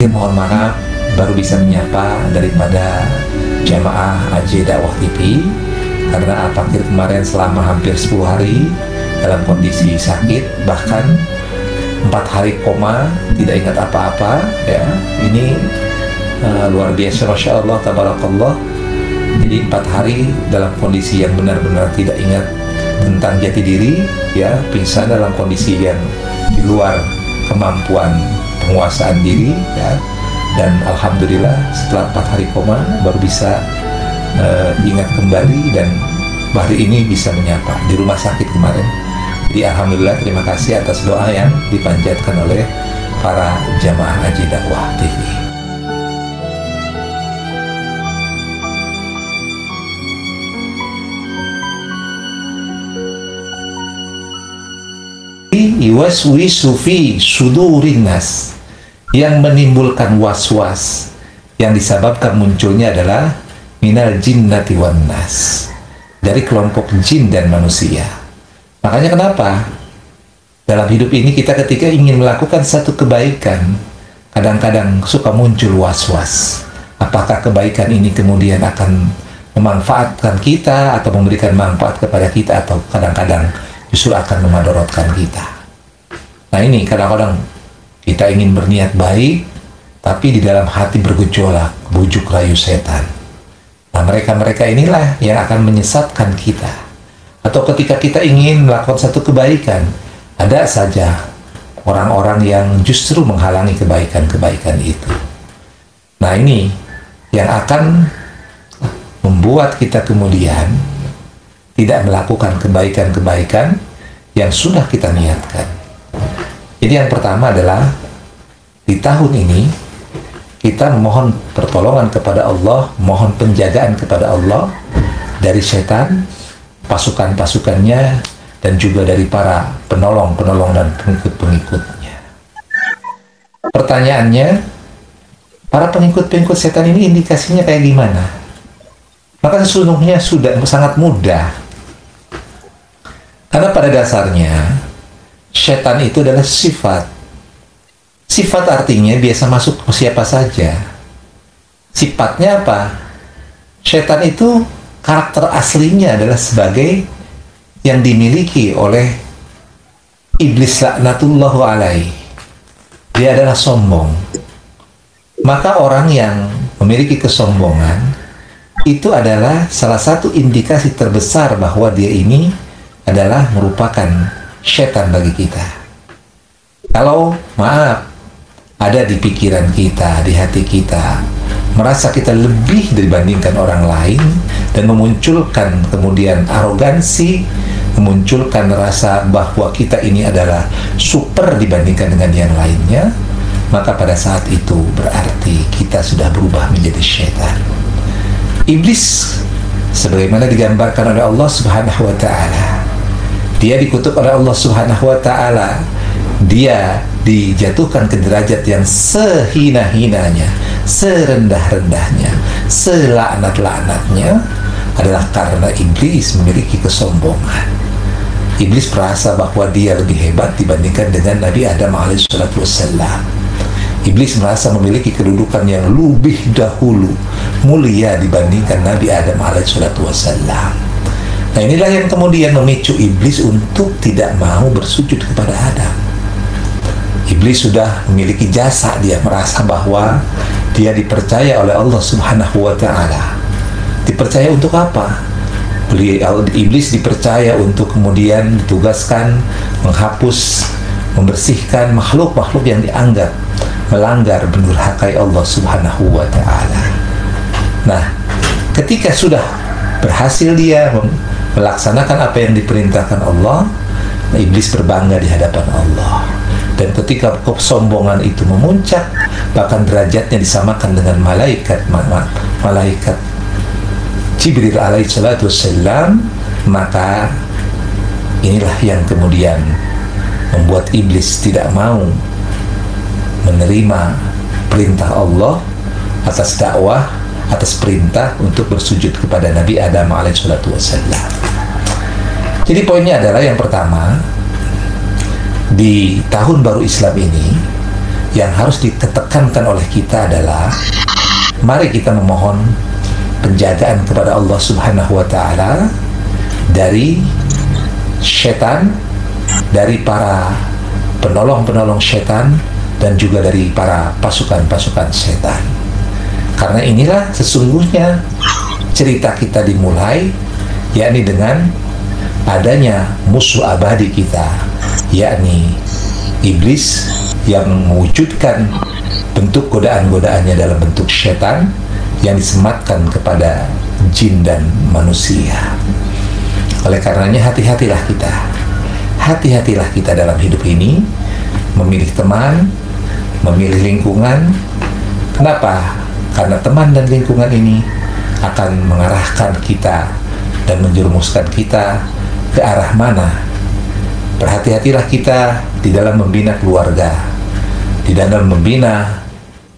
Mohon maaf baru bisa menyapa daripada jamaah AJ Dakwah TV karena Al-Fakir kemarin selama hampir 10 hari dalam kondisi sakit, bahkan 4 hari koma, tidak ingat apa-apa ya. Ini luar biasa, Masya Allah, Tabarakallah. Jadi 4 hari dalam kondisi yang benar-benar tidak ingat tentang jati diri ya, pingsan dalam kondisi yang di luar kemampuan penguasaan diri ya. Dan alhamdulillah setelah 4 hari koma baru bisa ingat kembali dan hari ini bisa menyapa di rumah sakit kemarin. Jadi alhamdulillah, terima kasih atas doa yang dipanjatkan oleh para jamaah AJ Dakwah TV. Yuwaswisu fi sudurin nas, yang menimbulkan was-was yang disebabkan munculnya adalah minal jinnati wan nas, dari kelompok jin dan manusia. Makanya kenapa dalam hidup ini kita ketika ingin melakukan satu kebaikan kadang-kadang suka muncul was-was, apakah kebaikan ini kemudian akan memanfaatkan kita atau memberikan manfaat kepada kita, atau kadang-kadang justru akan memadorotkan kita. Nah ini kadang-kadang kita ingin berniat baik, tapi di dalam hati bergejolak, bujuk rayu setan. Nah mereka-mereka inilah yang akan menyesatkan kita. Atau ketika kita ingin melakukan satu kebaikan, ada saja orang-orang yang justru menghalangi kebaikan-kebaikan itu. Nah ini yang akan membuat kita kemudian tidak melakukan kebaikan-kebaikan yang sudah kita niatkan. Jadi yang pertama adalah di tahun ini kita memohon pertolongan kepada Allah, mohon penjagaan kepada Allah dari setan, pasukan-pasukannya, dan juga dari para penolong-penolong dan pengikut-pengikutnya. Pertanyaannya, para pengikut-pengikut setan ini indikasinya kayak gimana? Maka sesungguhnya sudah sangat mudah. Karena pada dasarnya setan itu adalah sifat. Sifat artinya biasa masuk ke siapa saja. Sifatnya apa? Setan itu karakter aslinya adalah sebagai yang dimiliki oleh iblis laknatullahu alaihi. Dia adalah sombong. Maka orang yang memiliki kesombongan itu adalah salah satu indikasi terbesar bahwa dia ini adalah merupakan setan bagi kita. Kalau maaf ada di pikiran kita, di hati kita, merasa kita lebih dibandingkan orang lain dan memunculkan kemudian arogansi, memunculkan rasa bahwa kita ini adalah super dibandingkan dengan yang lainnya, maka pada saat itu berarti kita sudah berubah menjadi setan. Iblis sebagaimana digambarkan oleh Allah Subhanahu wa taala, dia dikutuk oleh Allah Subhanahu wa ta'ala. Dia dijatuhkan ke derajat yang sehina-hinanya, serendah-rendahnya, selaknat-laknatnya adalah karena iblis memiliki kesombongan. Iblis merasa bahwa dia lebih hebat dibandingkan dengan Nabi Adam alaihissalam. Iblis merasa memiliki kedudukan yang lebih dahulu mulia dibandingkan Nabi Adam alaihissalam. Nah inilah yang kemudian memicu iblis untuk tidak mau bersujud kepada Adam. Iblis sudah memiliki jasa, dia merasa bahwa dia dipercaya oleh Allah Subhanahu wa ta'ala. Dipercaya untuk apa? Iblis dipercaya untuk kemudian ditugaskan menghapus, membersihkan makhluk-makhluk yang dianggap melanggar, mendurhakai Allah Subhanahu wa ta'ala. Nah ketika sudah berhasil dia melaksanakan apa yang diperintahkan Allah, iblis berbangga di hadapan Allah. Dan ketika kesombongan itu memuncak, bahkan derajatnya disamakan dengan malaikat Jibril alaihissalatu wassalam, maka inilah yang kemudian membuat iblis tidak mau menerima perintah Allah atas dakwah, atas perintah untuk bersujud kepada Nabi Adam alaihissalatu wassalam. Jadi poinnya adalah yang pertama, di tahun baru Islam ini yang harus ditekankan oleh kita adalah mari kita memohon penjagaan kepada Allah Subhanahu wa Ta'ala dari setan, dari para penolong-penolong setan, dan juga dari para pasukan-pasukan setan. Karena inilah sesungguhnya cerita kita dimulai, yakni dengan adanya musuh abadi kita, yakni iblis, yang mewujudkan bentuk godaan-godaannya dalam bentuk setan yang disematkan kepada jin dan manusia. Oleh karenanya hati-hatilah kita dalam hidup ini, memilih teman, memilih lingkungan. Kenapa? Karena teman dan lingkungan ini akan mengarahkan kita dan menjerumuskan kita ke arah mana. Berhati-hatilah kita di dalam membina keluarga, di dalam membina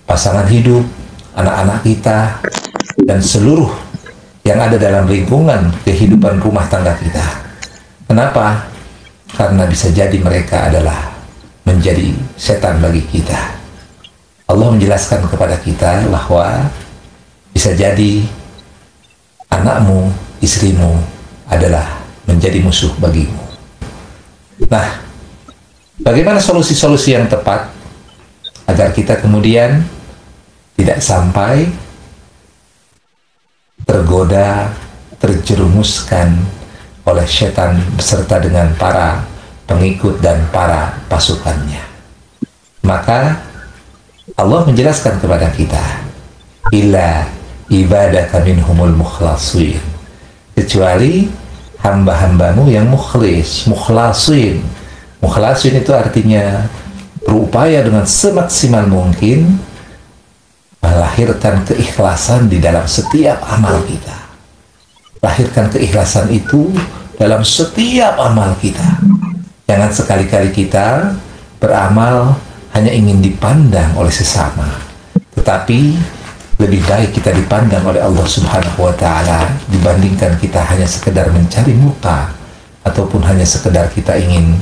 pasangan hidup, anak-anak kita, dan seluruh yang ada dalam lingkungan kehidupan rumah tangga kita. Kenapa? Karena bisa jadi mereka adalah menjadi setan bagi kita. Allah menjelaskan kepada kita bahwa bisa jadi anakmu, istrimu adalah menjadi musuh bagimu. Nah, bagaimana solusi-solusi yang tepat agar kita kemudian tidak sampai tergoda, terjerumuskan oleh setan beserta dengan para pengikut dan para pasukannya? Maka Allah menjelaskan kepada kita, illa ibadaka minhumul mukhlasin, kecuali hamba-hambamu yang mukhlasin. Mukhlasin itu artinya berupaya dengan semaksimal mungkin melahirkan keikhlasan di dalam setiap amal kita. Lahirkan keikhlasan itu dalam setiap amal kita. Jangan sekali-kali kita beramal hanya ingin dipandang oleh sesama, tetapi lebih baik kita dipandang oleh Allah Subhanahu wa Ta'ala dibandingkan kita hanya sekedar mencari muka ataupun hanya sekedar kita ingin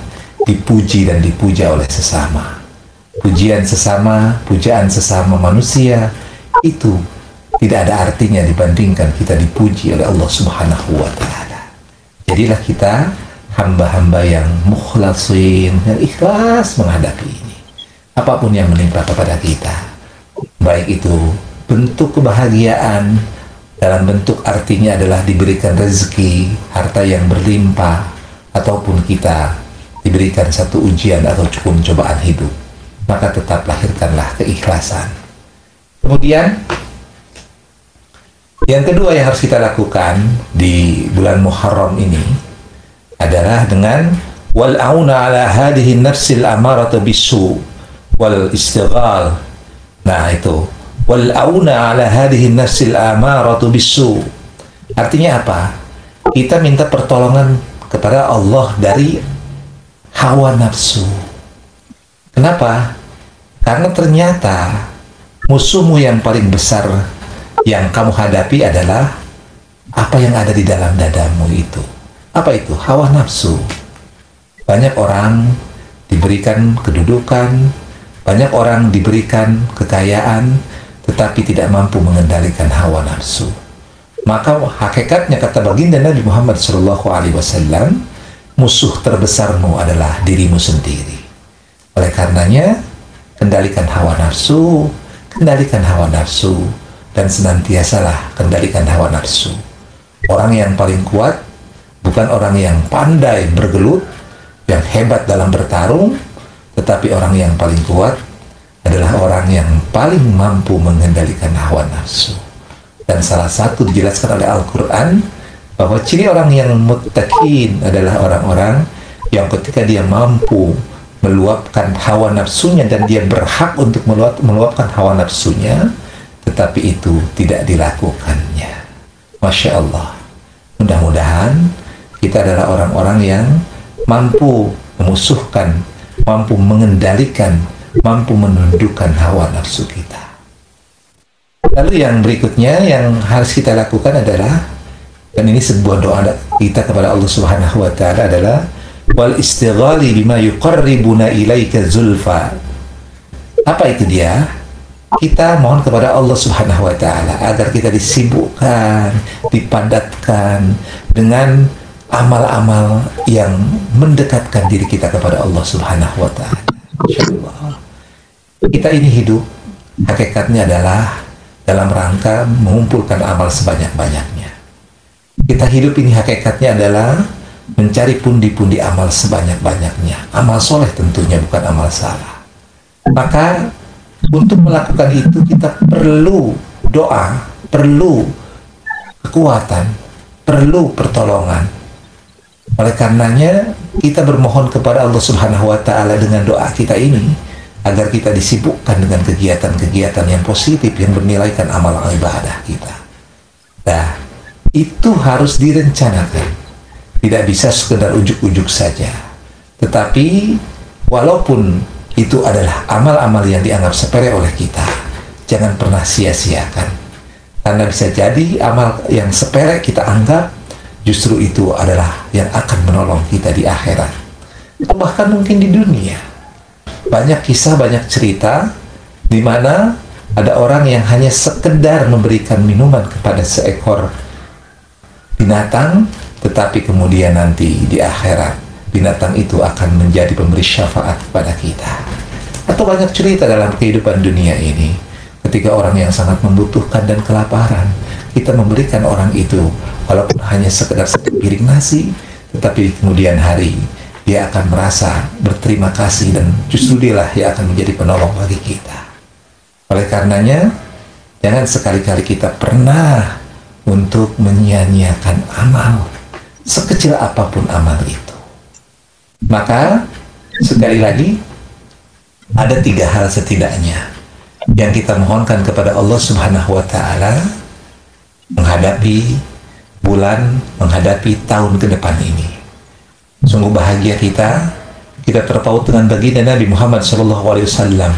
dipuji dan dipuja oleh sesama. Pujian sesama, pujaan sesama manusia itu tidak ada artinya dibandingkan kita dipuji oleh Allah Subhanahu wa Ta'ala. Jadilah kita hamba-hamba yang mukhlasin, yang ikhlas menghadapi ini. Apapun yang menimpa kepada kita, baik itu bentuk kebahagiaan dalam bentuk artinya adalah diberikan rezeki, harta yang berlimpah, ataupun kita diberikan satu ujian atau cobaan hidup, maka tetap lahirkanlah keikhlasan. Kemudian yang kedua yang harus kita lakukan di bulan Muharram ini adalah dengan wal auna ala hadhihi nafsil amaratu bisu wal istighal. Nah, itu wal auna ala hadhihi nafsil amaratu bisu artinya apa? Kita minta pertolongan kepada Allah dari hawa nafsu. Kenapa? Karena ternyata musuhmu yang paling besar yang kamu hadapi adalah apa yang ada di dalam dadamu itu. Apa itu? Hawa nafsu. Banyak orang diberikan kedudukan, banyak orang diberikan kekayaan, tetapi tidak mampu mengendalikan hawa nafsu. Maka hakikatnya kata baginda Nabi Muhammad SAW, musuh terbesarmu adalah dirimu sendiri. Oleh karenanya, kendalikan hawa nafsu, dan senantiasalah kendalikan hawa nafsu. Orang yang paling kuat bukan orang yang pandai bergelut, yang hebat dalam bertarung, tetapi orang yang paling kuat adalah orang yang paling mampu mengendalikan hawa nafsu. Dan salah satu dijelaskan oleh Al-Quran bahwa ciri orang yang muttaqin adalah orang-orang yang ketika dia mampu meluapkan hawa nafsunya dan dia berhak untuk meluapkan hawa nafsunya, tetapi itu tidak dilakukannya. Masya Allah. Mudah-mudahan kita adalah orang-orang yang mampu memusuhkan, mampu mengendalikan, mampu menundukkan hawa nafsu kita. Lalu yang berikutnya yang harus kita lakukan adalah, dan ini sebuah doa kita kepada Allah Subhanahu wa Ta'ala adalah wal istighali bima yuqarribuna ilaika zulfa. Apa itu dia? Kita mohon kepada Allah Subhanahu wa Ta'ala agar kita disibukkan, dipadatkan dengan amal-amal yang mendekatkan diri kita kepada Allah Subhanahu wa Ta'ala. Insyaallah. Kita ini hidup hakikatnya adalah dalam rangka mengumpulkan amal sebanyak-banyaknya. Kita hidup ini hakikatnya adalah mencari pundi-pundi amal sebanyak-banyaknya. Amal soleh tentunya, bukan amal salah. Maka untuk melakukan itu kita perlu doa, perlu kekuatan, perlu pertolongan. Oleh karenanya kita bermohon kepada Allah Subhanahu wa Ta'ala dengan doa kita ini agar kita disibukkan dengan kegiatan-kegiatan yang positif yang bernilaikan amal ibadah kita. Nah, itu harus direncanakan. Tidak bisa sekedar ujuk-ujuk saja. Tetapi walaupun itu adalah amal-amal yang dianggap sepele oleh kita, jangan pernah sia-siakan. Karena bisa jadi amal yang sepele kita anggap justru itu adalah yang akan menolong kita di akhirat. Atau bahkan mungkin di dunia. Banyak kisah, banyak cerita di mana ada orang yang hanya sekedar memberikan minuman kepada seekor binatang, tetapi kemudian nanti di akhirat binatang itu akan menjadi pemberi syafaat kepada kita. Atau banyak cerita dalam kehidupan dunia ini, ketika orang yang sangat membutuhkan dan kelaparan, kita memberikan orang itu walaupun hanya sekedar satu piring nasi, tetapi kemudian hari dia akan merasa berterima kasih dan justru dialah yang akan menjadi penolong bagi kita. Oleh karenanya, jangan sekali-kali kita pernah untuk menyia-nyiakan amal, sekecil apapun amal itu. Maka, sekali lagi, ada 3 hal setidaknya yang kita mohonkan kepada Allah Subhanahu wa Ta'ala menghadapi bulan, menghadapi tahun ke depan ini. Sungguh bahagia kita terpaut dengan baginda Nabi Muhammad SAW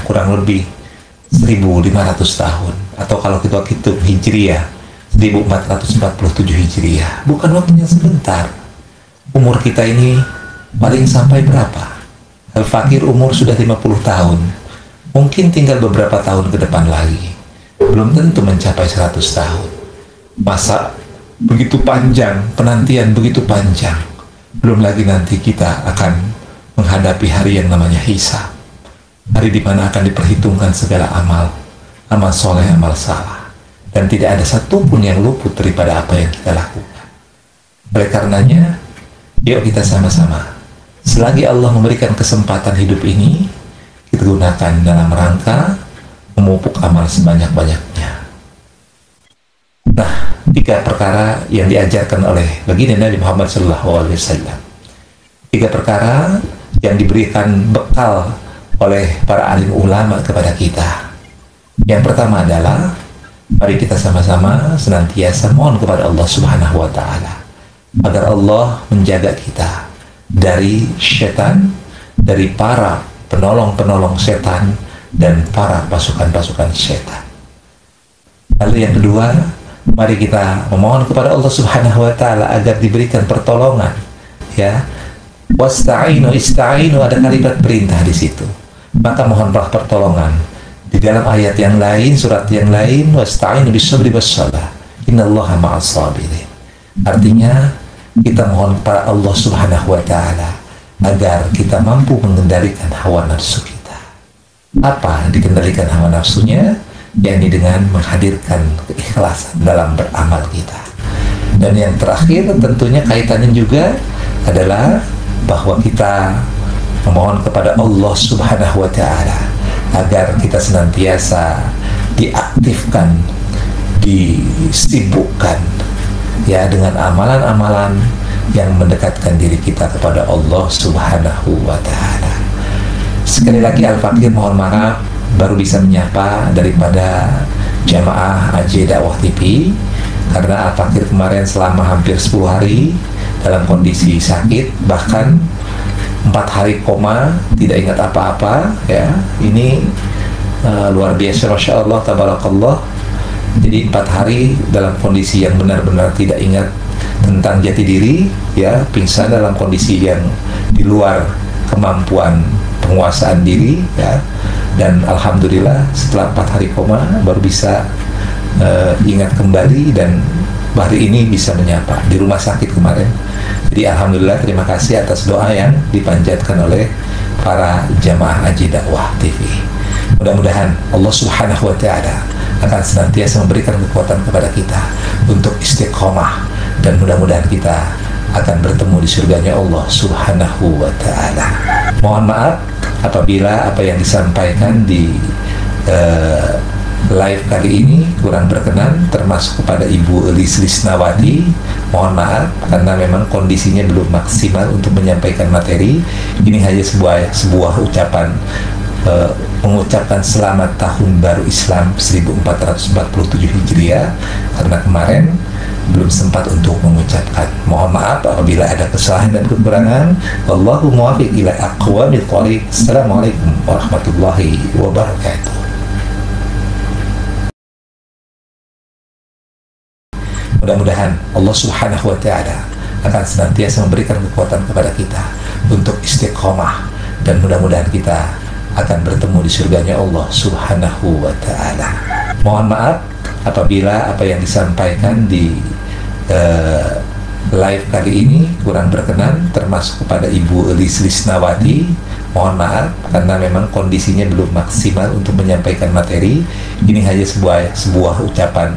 kurang lebih 1500 tahun, atau kalau kita hitung Hijriah 1447 Hijriah. Bukan waktu yang sebentar. Umur kita ini paling sampai berapa? Al-Fakir umur sudah 50 tahun. Mungkin tinggal beberapa tahun ke depan lagi. Belum tentu mencapai 100 tahun. Masa begitu panjang, penantian begitu panjang. Belum lagi nanti kita akan menghadapi hari yang namanya hisab. Hari di mana akan diperhitungkan segala amal. Amal soleh, amal salah. Dan tidak ada satupun yang luput daripada apa yang kita lakukan. Oleh karenanya, yuk kita sama-sama. Selagi Allah memberikan kesempatan hidup ini, kita gunakan dalam rangka memupuk amal sebanyak-banyaknya. Nah, 3 perkara yang diajarkan oleh baginda Nabi Muhammad SAW. 3 perkara yang diberikan bekal oleh para alim ulama kepada kita. Yang pertama adalah, mari kita sama-sama senantiasa mohon kepada Allah Subhanahu wa Ta'ala agar Allah menjaga kita dari setan, dari para penolong-penolong setan dan para pasukan-pasukan setan. Lalu yang kedua, mari kita memohon kepada Allah Subhanahu wa Ta'ala agar diberikan pertolongan. Ya, wasta'inu, ista'inu, ada kalimat perintah di situ. Maka mohonlah pertolongan. Di dalam ayat yang lain, surat yang lain, wasta'inu bis-sabri was-salah, innallaha ma'as sabirin. Artinya, kita mohon kepada Allah Subhanahu wa Ta'ala agar kita mampu mengendalikan hawa nafsu kita. Apa dikendalikan hawa nafsunya? Yakni dengan menghadirkan keikhlasan dalam beramal kita. Dan yang terakhir tentunya kaitannya juga adalah bahwa kita memohon kepada Allah Subhanahu wa Ta'ala agar kita senantiasa diaktifkan, disibukkan ya dengan amalan-amalan yang mendekatkan diri kita kepada Allah Subhanahu wa Ta'ala. Sekali lagi Al-Fakir mohon maaf baru bisa menyapa daripada jamaah AJ Dakwah TV karena Al-Fakir kemarin selama hampir 10 hari dalam kondisi sakit, bahkan 4 hari koma, tidak ingat apa-apa ya. Ini luar biasa, Masya Allah, Tabarakallah. Jadi 4 hari dalam kondisi yang benar-benar tidak ingat tentang jati diri ya, pingsan dalam kondisi yang di luar kemampuan penguasaan diri ya. Dan alhamdulillah setelah 4 hari koma baru bisa ingat kembali, dan hari ini bisa menyapa di rumah sakit kemarin. Jadi alhamdulillah, terima kasih atas doa yang dipanjatkan oleh para jamaah Haji Dakwah TV. Mudah-mudahan Allah Subhanahu wa Ta'ala akan senantiasa memberikan kekuatan kepada kita untuk istiqomah, dan mudah-mudahan kita akan bertemu di surganya Allah Subhanahu wa Ta'ala. Mohon maaf apabila apa yang disampaikan di live kali ini kurang berkenan, termasuk kepada Ibu Elis Lisnawati. Mohon maaf karena memang kondisinya belum maksimal untuk menyampaikan materi. Ini hanya sebuah ucapan, mengucapkan selamat tahun baru Islam 1447 Hijriah, karena kemarin belum sempat untuk mengucapkan. Mohon maaf apabila ada kesalahan dan kekurangan. Wallahu muwaffiq ila aqwamit thoriq. Assalamualaikum warahmatullahi wabarakatuh. Mudah-mudahan Allah Subhanahu wa Ta'ala akan senantiasa memberikan kekuatan kepada kita untuk istiqomah, dan mudah-mudahan kita akan bertemu di surganya Allah Subhanahu wa Ta'ala. Mohon maaf apabila apa yang disampaikan di live kali ini kurang berkenan, termasuk kepada Ibu Elis Lisnawati. Mohon maaf karena memang kondisinya belum maksimal untuk menyampaikan materi. Ini hanya sebuah ucapan,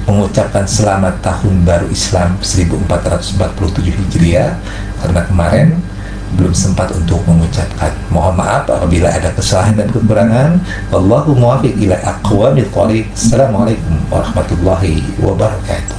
mengucapkan selamat tahun baru Islam 1447 Hijriah, karena kemarin belum sempat untuk mengucapkan. Mohon maaf apabila ada kesalahan dan kekurangan. Wallahu muwaffiq ila aqwamit thoriq. Assalamualaikum warahmatullahi wabarakatuh.